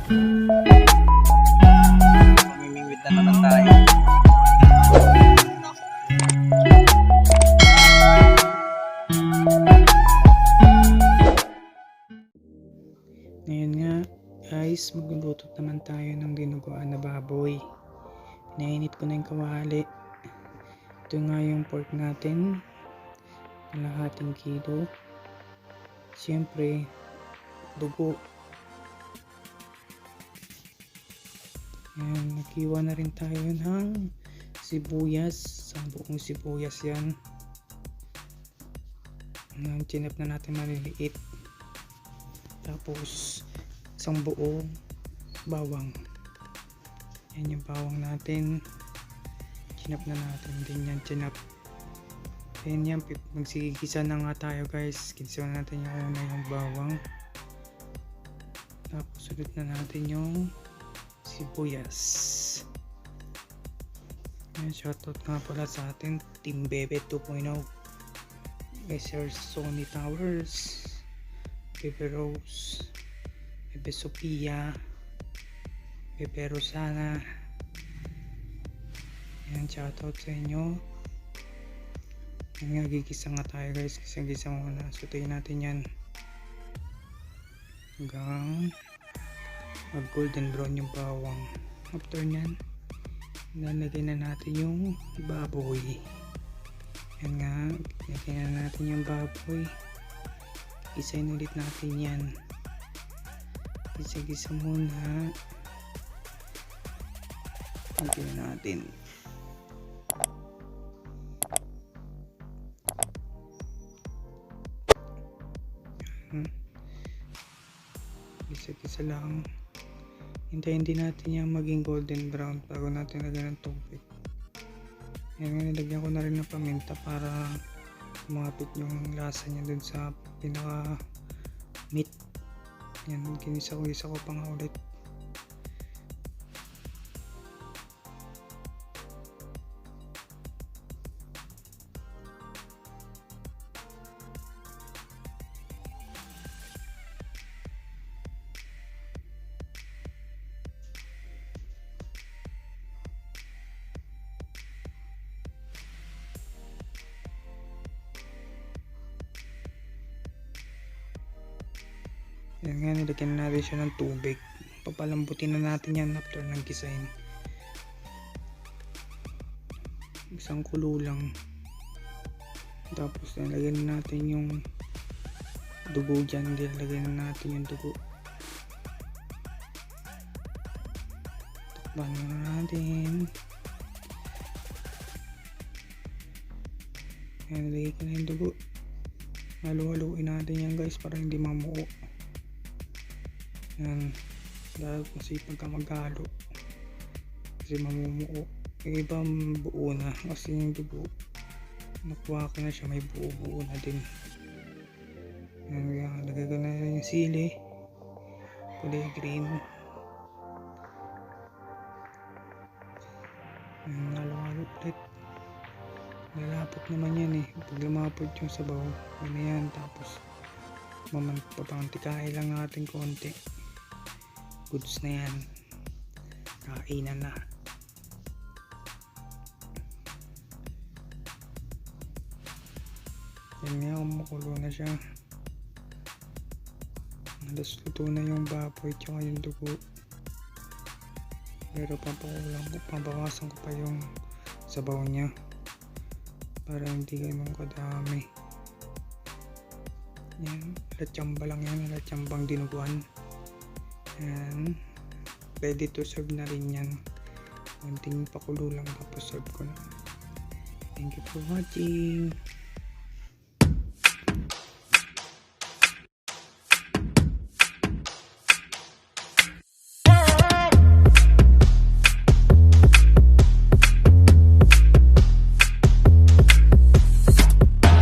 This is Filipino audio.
Mamimingwit na naman tayo. Ngayon nga guys, magluluto naman tayo ng dinuguan na baboy. Pinainit ko na yung kawali. Ito nga yung pork natin, kalahating kilo. Siyempre, dugo. Yan, naghiwa na rin tayo ng sibuyas. Sa buong sibuyas yan. Chinap na natin maliliit. Tapos isang buong bawang. Yan yung bawang natin. Chinap na natin din yan. Chinap. Then yan, magsigigisa na nga tayo guys. Gisa na natin yung una yung bawang. Tapos ulit na natin yung sibuyas. Yan, shoutout nga pala sa atin Team Bebe 2.0, Sir Sony Towers, Bebe Rose, Bebe Sophia, Bebe Rosana. Yan, shoutout sa inyo. Yan nga, gigisa nga tayo guys. Gisa muna. Sutuin natin yan hanggang mag golden brown yung bawang. After nyan, lalagay na natin yung baboy. Yan nga, lagay na natin yung baboy. Isayin ulit natin yan. Gisa-gisa muna. Lagay natin. Gisa-gisa lang. Hintayin din natin yung maging golden brown bago natin lagyan ng tubig. Yan nga, nilagyan ko na rin ng paminta para kumapit yung lasa niya dun sa pinaka meat. Yan, ginisa ko pa nga ulit. Yan nga, nilagyan na natin siya ng tubig. Papalambutin na natin yan after ng gisahin. Isang kulo lang. Tapos nilagyan na natin yung dugo dyan. Nilagyan na natin yung dugo. Takpan na natin. Yan, nilagyan ko na yung dugo. Halo-haloin natin yan guys para hindi mamuo. Yan, dahil kasi pagka maghalo kasi mamumuo. Yung iba buo na kasi yung dugo nakuha ko na siya, may buo-buo na din. Yan, lagay ko na yung sili kulay green. Yan, halo-halo ulit. Lalapot naman yan eh. Pag lumapot yung sabaw, yun na yan. Tapos papantikain lang natin konti. Goods na yan. Kainan na. Yan nga, kumukulo na siya. Halos luto na yung baboy tsaka yung dugo. Pero pabawasan ko pa yung sabaw niya para hindi ganun kadami. Yan, latsamba lang yan. Latsambang dinuguan. Yan, ready to serve na rin yan. Konting pakulo lang tapos serve ko na. Thank you for watching.